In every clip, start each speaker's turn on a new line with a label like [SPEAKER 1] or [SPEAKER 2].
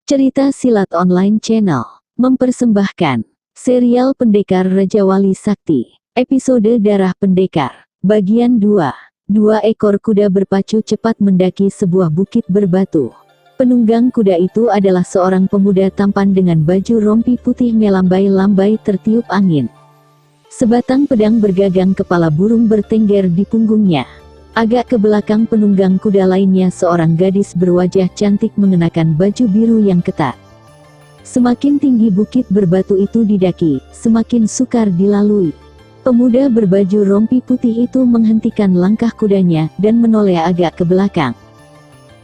[SPEAKER 1] Cerita Silat Online Channel mempersembahkan serial Pendekar Raja Wali Sakti, episode Darah Pendekar, bagian 2. Dua ekor kuda berpacu cepat mendaki sebuah bukit berbatu. Penunggang kuda itu adalah seorang pemuda tampan dengan baju rompi putih melambai-lambai tertiup angin. Sebatang pedang bergagang kepala burung bertengger di punggungnya. Agak ke belakang penunggang kuda lainnya seorang gadis berwajah cantik mengenakan baju biru yang ketat. Semakin tinggi bukit berbatu itu didaki, semakin sukar dilalui. Pemuda berbaju rompi putih itu menghentikan langkah kudanya dan menoleh agak ke belakang.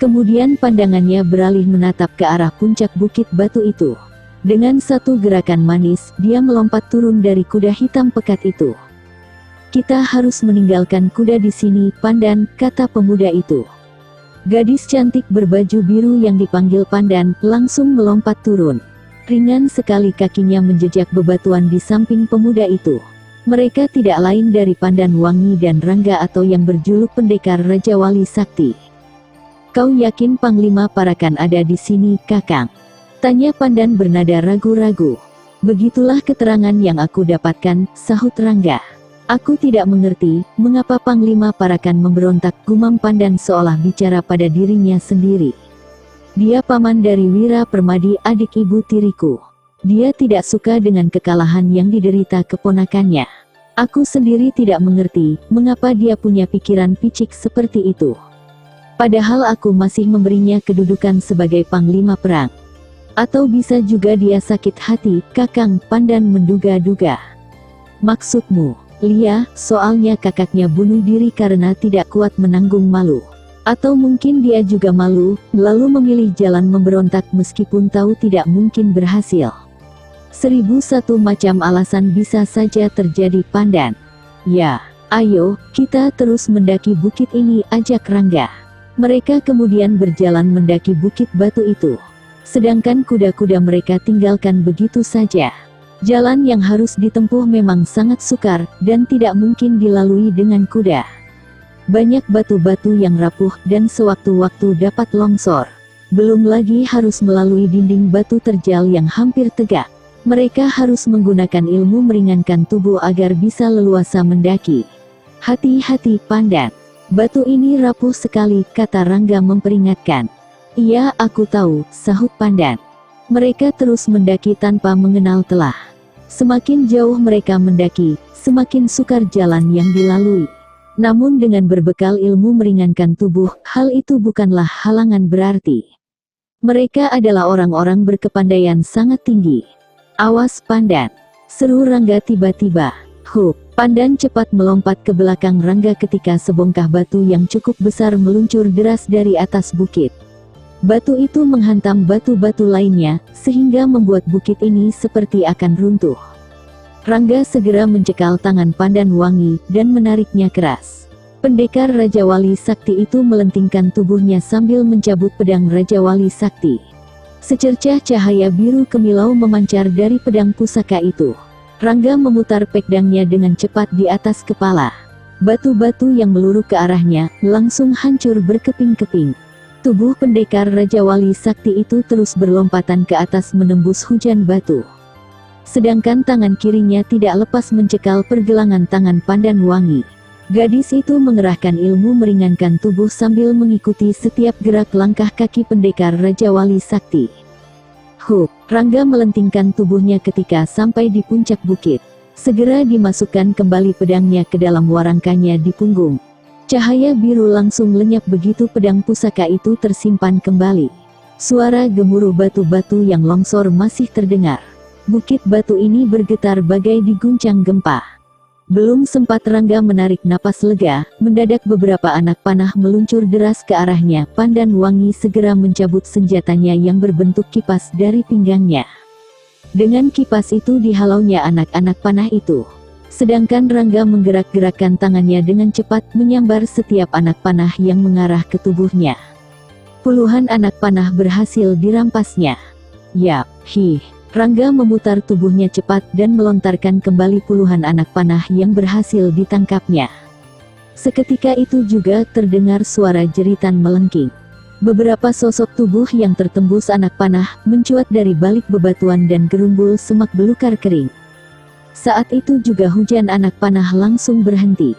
[SPEAKER 1] Kemudian pandangannya beralih menatap ke arah puncak bukit batu itu. Dengan satu gerakan manis, dia melompat turun dari kuda hitam pekat itu. "Kita harus meninggalkan kuda di sini, Pandan," kata pemuda itu. Gadis cantik berbaju biru yang dipanggil Pandan langsung melompat turun. Ringan sekali kakinya menjejak bebatuan di samping pemuda itu. Mereka tidak lain dari Pandan Wangi dan Rangga atau yang berjuluk Pendekar Raja Wali Sakti. "Kau yakin Panglima Parakan ada di sini, Kakang?" tanya Pandan bernada ragu-ragu. "Begitulah keterangan yang aku dapatkan," sahut Rangga. "Aku tidak mengerti, mengapa Panglima Parakan memberontak," gumam Pandan seolah bicara pada dirinya sendiri. "Dia paman dari Wira Permadi, adik ibu tiriku. Dia tidak suka dengan kekalahan yang diderita keponakannya. Aku sendiri tidak mengerti, mengapa dia punya pikiran picik seperti itu. Padahal aku masih memberinya kedudukan sebagai Panglima Perang. Atau bisa juga dia sakit hati, Kakang," Pandan menduga-duga. "Maksudmu?" "Lia, soalnya kakaknya bunuh diri karena tidak kuat menanggung malu. Atau mungkin dia juga malu, lalu memilih jalan memberontak meskipun tahu tidak mungkin berhasil. 1001 macam alasan bisa saja terjadi, Pandan. Ya, ayo, kita terus mendaki bukit ini," ajak Rangga. Mereka kemudian berjalan mendaki bukit batu itu. Sedangkan kuda-kuda mereka tinggalkan begitu saja. Jalan yang harus ditempuh memang sangat sukar, dan tidak mungkin dilalui dengan kuda. Banyak batu-batu yang rapuh, dan sewaktu-waktu dapat longsor. Belum lagi harus melalui dinding batu terjal yang hampir tegak. Mereka harus menggunakan ilmu meringankan tubuh agar bisa leluasa mendaki. "Hati-hati, Pandan. Batu ini rapuh sekali," kata Rangga memperingatkan. "Iya, aku tahu," sahut Pandan. Mereka terus mendaki tanpa mengenal telah. Semakin jauh mereka mendaki, semakin sukar jalan yang dilalui. Namun dengan berbekal ilmu meringankan tubuh, hal itu bukanlah halangan berarti. Mereka adalah orang-orang berkepandaian sangat tinggi. "Awas, Pandan!" seru Rangga tiba-tiba. "Hup!" Pandan cepat melompat ke belakang Rangga ketika sebongkah batu yang cukup besar meluncur deras dari atas bukit. Batu itu menghantam batu-batu lainnya, sehingga membuat bukit ini seperti akan runtuh. Rangga segera mencekal tangan Pandan Wangi, dan menariknya keras. Pendekar Raja Wali Sakti itu melentingkan tubuhnya sambil mencabut pedang Raja Wali Sakti. Secercah cahaya biru kemilau memancar dari pedang pusaka itu. Rangga memutar pedangnya dengan cepat di atas kepala. Batu-batu yang meluruh ke arahnya, langsung hancur berkeping-keping. Tubuh pendekar Raja Wali Sakti itu terus berlompatan ke atas menembus hujan batu. Sedangkan tangan kirinya tidak lepas mencekal pergelangan tangan Pandan Wangi. Gadis itu mengerahkan ilmu meringankan tubuh sambil mengikuti setiap gerak langkah kaki pendekar Raja Wali Sakti. "Hup!" Rangga melentingkan tubuhnya ketika sampai di puncak bukit. Segera dimasukkan kembali pedangnya ke dalam warangkanya di punggung. Cahaya biru langsung lenyap begitu pedang pusaka itu tersimpan kembali. Suara gemuruh batu-batu yang longsor masih terdengar. Bukit batu ini bergetar bagai diguncang gempa. Belum sempat Rangga menarik napas lega, mendadak beberapa anak panah meluncur deras ke arahnya. Pandan Wangi segera mencabut senjatanya yang berbentuk kipas dari pinggangnya. Dengan kipas itu dihalaunya anak-anak panah itu. Sedangkan Rangga menggerak-gerakkan tangannya dengan cepat menyambar setiap anak panah yang mengarah ke tubuhnya. Puluhan anak panah berhasil dirampasnya. "Yap, Rangga memutar tubuhnya cepat dan melontarkan kembali puluhan anak panah yang berhasil ditangkapnya. Seketika itu juga terdengar suara jeritan melengking. Beberapa sosok tubuh yang tertembus anak panah mencuat dari balik bebatuan dan gerumbul semak belukar kering. Saat itu juga hujan anak panah langsung berhenti.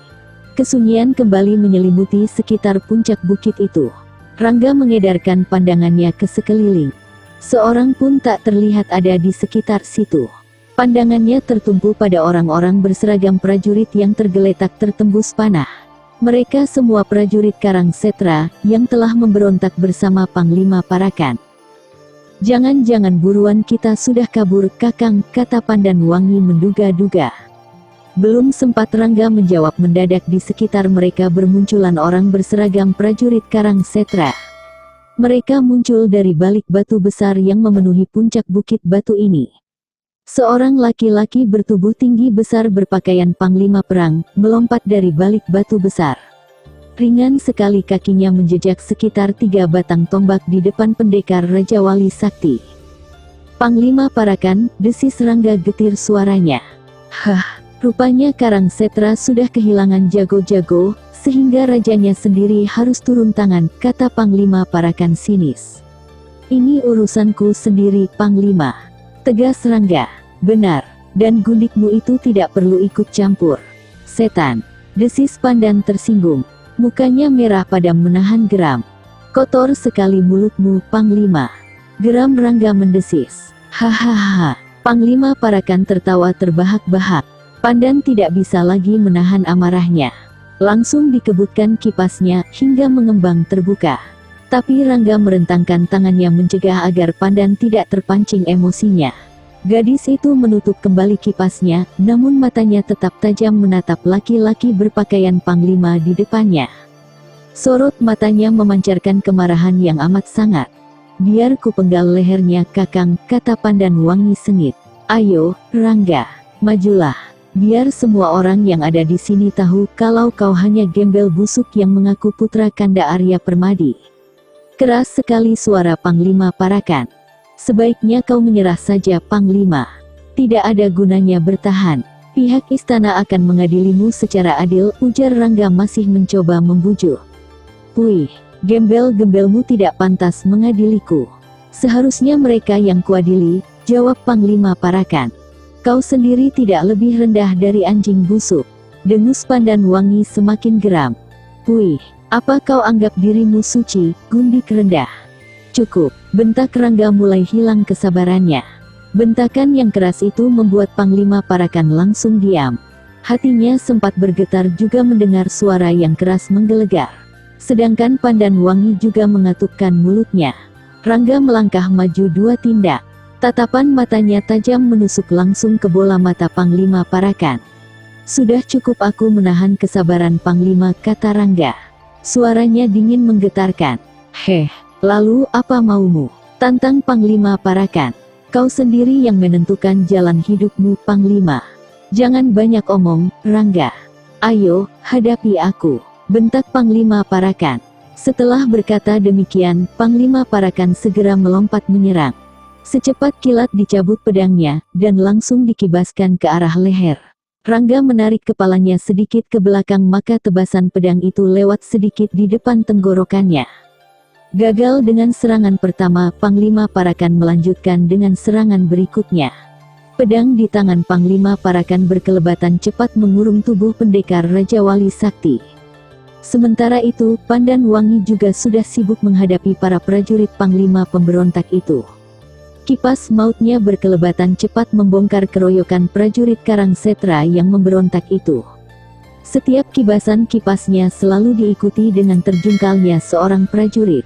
[SPEAKER 1] Kesunyian kembali menyelimuti sekitar puncak bukit itu. Rangga mengedarkan pandangannya ke sekeliling. Seorang pun tak terlihat ada di sekitar situ. Pandangannya tertumpu pada orang-orang berseragam prajurit yang tergeletak tertembus panah. Mereka semua prajurit Karangsetra, yang telah memberontak bersama Panglima Parakan. "Jangan-jangan buruan kita sudah kabur, Kakang," kata Pandan Wangi menduga-duga. Belum sempat Rangga menjawab, mendadak di sekitar mereka bermunculan orang berseragam prajurit Karangsetra. Mereka muncul dari balik batu besar yang memenuhi puncak bukit batu ini. Seorang laki-laki bertubuh tinggi besar berpakaian panglima perang, melompat dari balik batu besar. Ringan sekali kakinya menjejak sekitar 3 batang tombak di depan pendekar Raja Wali Sakti. "Panglima Parakan," desis Rangga getir suaranya. "Hah, rupanya Karangsetra sudah kehilangan jago-jago, sehingga rajanya sendiri harus turun tangan," kata Panglima Parakan sinis. "Ini urusanku sendiri, Panglima," tegas Rangga. "Benar, dan gundikmu itu tidak perlu ikut campur." "Setan," desis Pandan tersinggung. Mukanya merah padam menahan geram. "Kotor sekali mulutmu, Panglima," geram Rangga mendesis. "Hahaha." Panglima Parakan tertawa terbahak-bahak. Pandan tidak bisa lagi menahan amarahnya. Langsung dikebutkan kipasnya hingga mengembang terbuka. Tapi Rangga merentangkan tangannya mencegah agar Pandan tidak terpancing emosinya. Gadis itu menutup kembali kipasnya, namun matanya tetap tajam menatap laki-laki berpakaian panglima di depannya. Sorot matanya memancarkan kemarahan yang amat sangat. "Biar ku penggal lehernya, Kakang," kata Pandan Wangi sengit. "Ayo, Rangga, majulah. Biar semua orang yang ada di sini tahu kalau kau hanya gembel busuk yang mengaku putra Kanda Arya Permadi." Keras sekali suara Panglima Parakan. "Sebaiknya kau menyerah saja, Panglima. Tidak ada gunanya bertahan. Pihak istana akan mengadilimu secara adil," ujar Rangga masih mencoba membujuk. "Puih, gembel-gembelmu tidak pantas mengadiliku. Seharusnya mereka yang kuadili," jawab Panglima Parakan. "Kau sendiri tidak lebih rendah dari anjing busuk." Dengus Pandan Wangi semakin geram. "Puih, apa kau anggap dirimu suci, gundik rendah?" "Cukup," bentak Rangga mulai hilang kesabarannya. Bentakan yang keras itu membuat Panglima Parakan langsung diam. Hatinya sempat bergetar juga mendengar suara yang keras menggelegar. Sedangkan Pandan Wangi juga mengatupkan mulutnya. Rangga melangkah maju 2 tindak. Tatapan matanya tajam menusuk langsung ke bola mata Panglima Parakan. "Sudah cukup, aku menahan kesabaran, Panglima," kata Rangga. Suaranya dingin menggetarkan. "Heh, lalu apa maumu?" tantang Panglima Parakan. "Kau sendiri yang menentukan jalan hidupmu, Panglima. Jangan banyak omong, Rangga. Ayo, hadapi aku," bentak Panglima Parakan. Setelah berkata demikian, Panglima Parakan segera melompat menyerang. Secepat kilat dicabut pedangnya, dan langsung dikibaskan ke arah leher. Rangga menarik kepalanya sedikit ke belakang, maka tebasan pedang itu lewat sedikit di depan tenggorokannya. Gagal dengan serangan pertama, Panglima Parakan melanjutkan dengan serangan berikutnya. Pedang di tangan Panglima Parakan berkelebatan cepat mengurung tubuh pendekar Raja Wali Sakti. Sementara itu, Pandan Wangi juga sudah sibuk menghadapi para prajurit Panglima pemberontak itu. Kipas mautnya berkelebatan cepat membongkar keroyokan prajurit Karangsetra yang memberontak itu. Setiap kibasan kipasnya selalu diikuti dengan terjungkalnya seorang prajurit.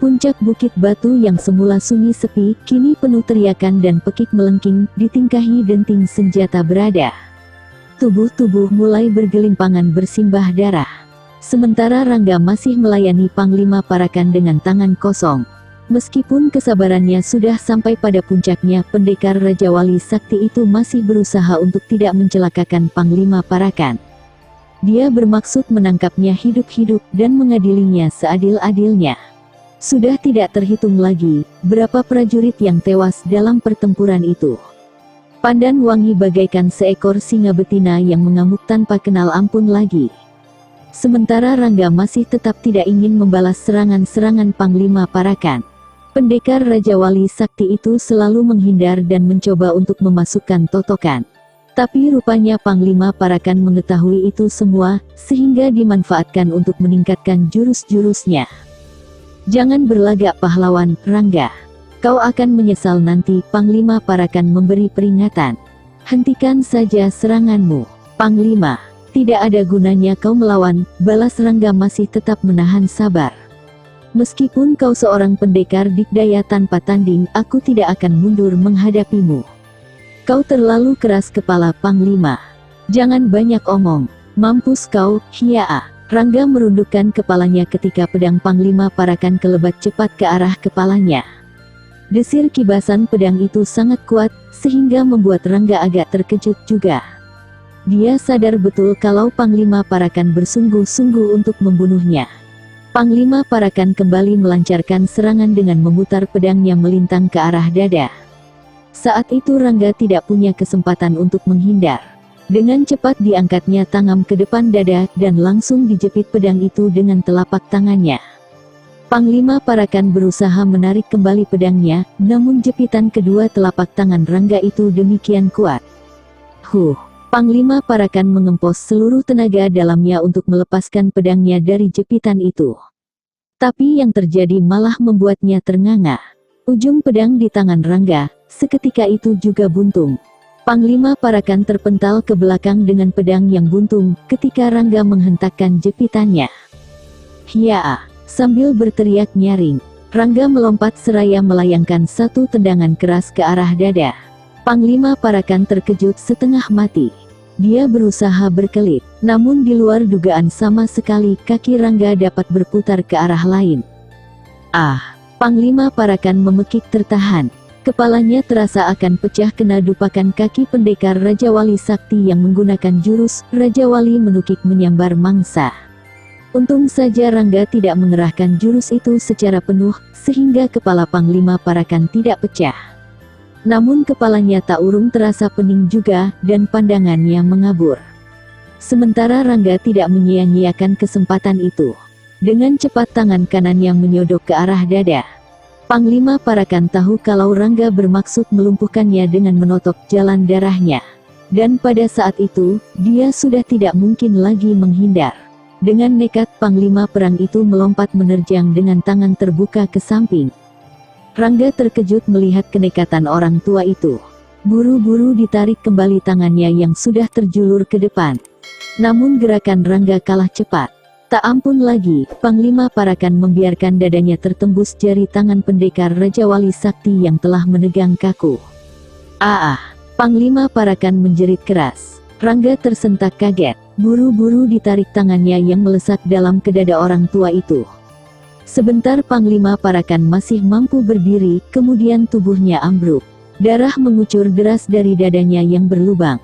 [SPEAKER 1] Puncak bukit batu yang semula sunyi sepi, kini penuh teriakan dan pekik melengking, ditingkahi denting senjata berada. Tubuh-tubuh mulai bergelimpangan bersimbah darah. Sementara Rangga masih melayani Panglima Parakan dengan tangan kosong. Meskipun kesabarannya sudah sampai pada puncaknya, pendekar Raja Wali Sakti itu masih berusaha untuk tidak mencelakakan Panglima Parakan. Dia bermaksud menangkapnya hidup-hidup dan mengadilinya seadil-adilnya. Sudah tidak terhitung lagi berapa prajurit yang tewas dalam pertempuran itu. Pandan Wangi bagaikan seekor singa betina yang mengamuk tanpa kenal ampun lagi. Sementara Rangga masih tetap tidak ingin membalas serangan-serangan Panglima Parakan. Pendekar Raja Wali Sakti itu selalu menghindar dan mencoba untuk memasukkan totokan. Tapi rupanya Panglima Parakan mengetahui itu semua, sehingga dimanfaatkan untuk meningkatkan jurus-jurusnya. Jangan berlagak pahlawan, Rangga. Kau akan menyesal nanti, Panglima Parakan memberi peringatan. Hentikan saja seranganmu, Panglima. Tidak ada gunanya kau melawan, balas Rangga masih tetap menahan sabar. Meskipun kau seorang pendekar dikdaya tanpa tanding, aku tidak akan mundur menghadapimu. Kau terlalu keras kepala, Panglima. Jangan banyak omong. Mampus kau, hiaa. Rangga merundukkan kepalanya ketika pedang Panglima Parakan kelebat cepat ke arah kepalanya. Desir kibasan pedang itu sangat kuat, sehingga membuat Rangga agak terkejut juga. Dia sadar betul kalau Panglima Parakan bersungguh-sungguh untuk membunuhnya. Panglima Parakan kembali melancarkan serangan dengan memutar pedangnya melintang ke arah dada. Saat itu Rangga tidak punya kesempatan untuk menghindar. Dengan cepat diangkatnya tangan ke depan dada dan langsung dijepit pedang itu dengan telapak tangannya. Panglima Parakan berusaha menarik kembali pedangnya, namun jepitan kedua telapak tangan Rangga itu demikian kuat. Panglima Parakan mengempos seluruh tenaga dalamnya untuk melepaskan pedangnya dari jepitan itu. Tapi yang terjadi malah membuatnya ternganga. Ujung pedang di tangan Rangga seketika itu juga buntung. Panglima Parakan terpental ke belakang dengan pedang yang buntung ketika Rangga menghentakkan jepitannya. Hiaa! Sambil berteriak nyaring, Rangga melompat seraya melayangkan satu tendangan keras ke arah dada. Panglima Parakan terkejut setengah mati. Dia berusaha berkelit, namun di luar dugaan sama sekali kaki Rangga dapat berputar ke arah lain. Panglima Parakan memekik tertahan. Kepalanya terasa akan pecah kena dupakan kaki pendekar Raja Wali Sakti yang menggunakan jurus Raja Wali menukik menyambar mangsa. Untung saja Rangga tidak mengerahkan jurus itu secara penuh, sehingga kepala Panglima Parakan tidak pecah. Namun kepalanya tak urung terasa pening juga, dan pandangannya mengabur. Sementara Rangga tidak menyia-nyiakan kesempatan itu. Dengan cepat tangan kanannya menyodok ke arah dada. Panglima Parakan tahu kalau Rangga bermaksud melumpuhkannya dengan menotok jalan darahnya. Dan pada saat itu, dia sudah tidak mungkin lagi menghindar. Dengan nekat Panglima Perang itu melompat menerjang dengan tangan terbuka ke samping. Rangga terkejut melihat kenekatan orang tua itu. Buru-buru ditarik kembali tangannya yang sudah terjulur ke depan. Namun gerakan Rangga kalah cepat. Tak ampun lagi, Panglima Parakan membiarkan dadanya tertembus jari tangan pendekar Raja Wali Sakti yang telah menegang kaku. Panglima Parakan menjerit keras. Rangga tersentak kaget, buru-buru ditarik tangannya yang melesak dalam ke dada orang tua itu. Sebentar Panglima Parakan masih mampu berdiri, kemudian tubuhnya ambruk. Darah mengucur deras dari dadanya yang berlubang.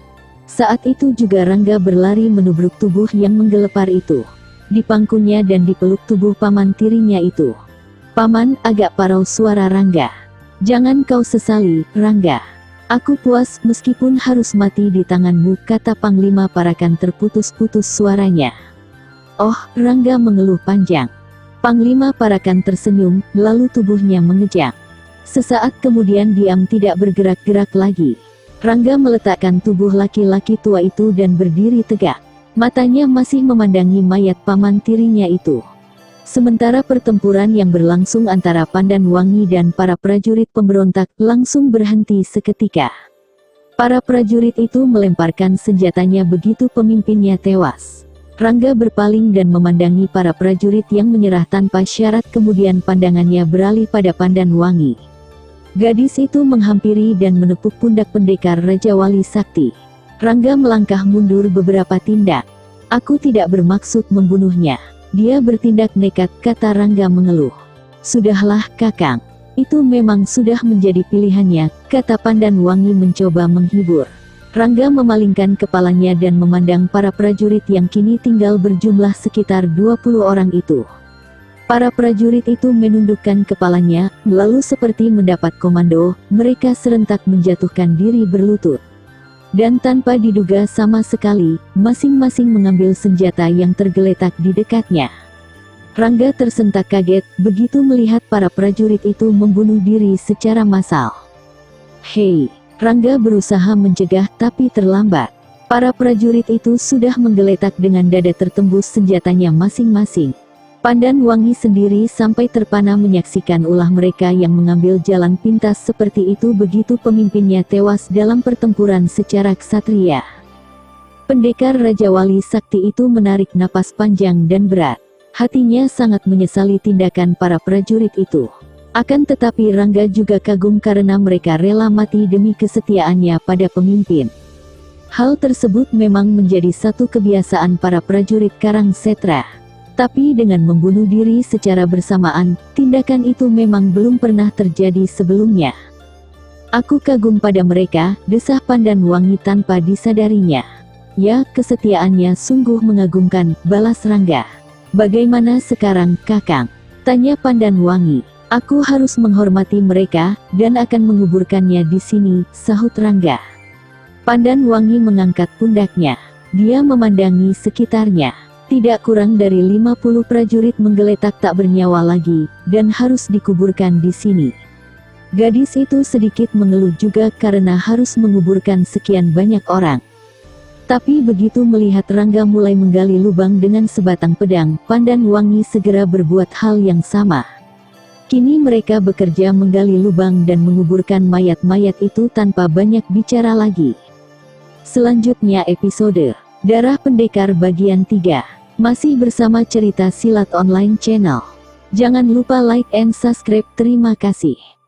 [SPEAKER 1] Saat itu juga Rangga berlari menubruk tubuh yang menggelepar itu. Dipangkunya dan dipeluk tubuh paman tirinya itu. Paman, agak parau suara Rangga. Jangan kau sesali, Rangga. Aku puas meskipun harus mati di tanganmu, kata Panglima Parakan terputus-putus suaranya. Oh, Rangga mengeluh panjang. Panglima Parakan tersenyum, lalu tubuhnya mengejang. Sesaat kemudian diam tidak bergerak-gerak lagi. Rangga meletakkan tubuh laki-laki tua itu dan berdiri tegak. Matanya masih memandangi mayat paman tirinya itu. Sementara pertempuran yang berlangsung antara Pandan Wangi dan para prajurit pemberontak langsung berhenti seketika. Para prajurit itu melemparkan senjatanya begitu pemimpinnya tewas. Rangga berpaling dan memandangi para prajurit yang menyerah tanpa syarat, kemudian pandangannya beralih pada Pandan Wangi. Gadis itu menghampiri dan menepuk pundak pendekar Raja Wali Sakti. Rangga melangkah mundur beberapa tindak. Aku tidak bermaksud membunuhnya. Dia bertindak nekat, kata Rangga mengeluh. Sudahlah Kakang. Itu memang sudah menjadi pilihannya, kata Pandan Wangi mencoba menghibur. Rangga memalingkan kepalanya dan memandang para prajurit yang kini tinggal berjumlah sekitar 20 orang itu. Para prajurit itu menundukkan kepalanya, lalu seperti mendapat komando, mereka serentak menjatuhkan diri berlutut. Dan tanpa diduga sama sekali, masing-masing mengambil senjata yang tergeletak di dekatnya. Rangga tersentak kaget begitu melihat para prajurit itu membunuh diri secara massal. "Hei!" Rangga berusaha mencegah tapi terlambat. Para prajurit itu sudah menggeletak dengan dada tertembus senjatanya masing-masing. Pandan Wangi sendiri sampai terpana menyaksikan ulah mereka yang mengambil jalan pintas seperti itu begitu pemimpinnya tewas dalam pertempuran secara ksatria. Pendekar Raja Wali Sakti itu menarik napas panjang dan berat. Hatinya sangat menyesali tindakan para prajurit itu. Akan tetapi Rangga juga kagum karena mereka rela mati demi kesetiaannya pada pemimpin. Hal tersebut memang menjadi satu kebiasaan para prajurit Karang Setra. Tapi dengan membunuh diri secara bersamaan, tindakan itu memang belum pernah terjadi sebelumnya. "Aku kagum pada mereka," desah Pandan Wangi tanpa disadarinya. "Ya, kesetiaannya sungguh mengagumkan," balas Rangga. "Bagaimana sekarang, Kakang?" tanya Pandan Wangi. "Aku harus menghormati mereka, dan akan menguburkannya di sini," sahut Rangga. Pandan Wangi mengangkat pundaknya. Dia memandangi sekitarnya. Tidak kurang dari 50 prajurit menggeletak tak bernyawa lagi, dan harus dikuburkan di sini. Gadis itu sedikit mengeluh juga karena harus menguburkan sekian banyak orang. Tapi begitu melihat Rangga mulai menggali lubang dengan sebatang pedang, Pandan Wangi segera berbuat hal yang sama. Kini mereka bekerja menggali lubang dan menguburkan mayat-mayat itu tanpa banyak bicara lagi. Selanjutnya episode Darah Pendekar bagian 3. Masih bersama cerita silat online channel. Jangan lupa like and subscribe. Terima kasih.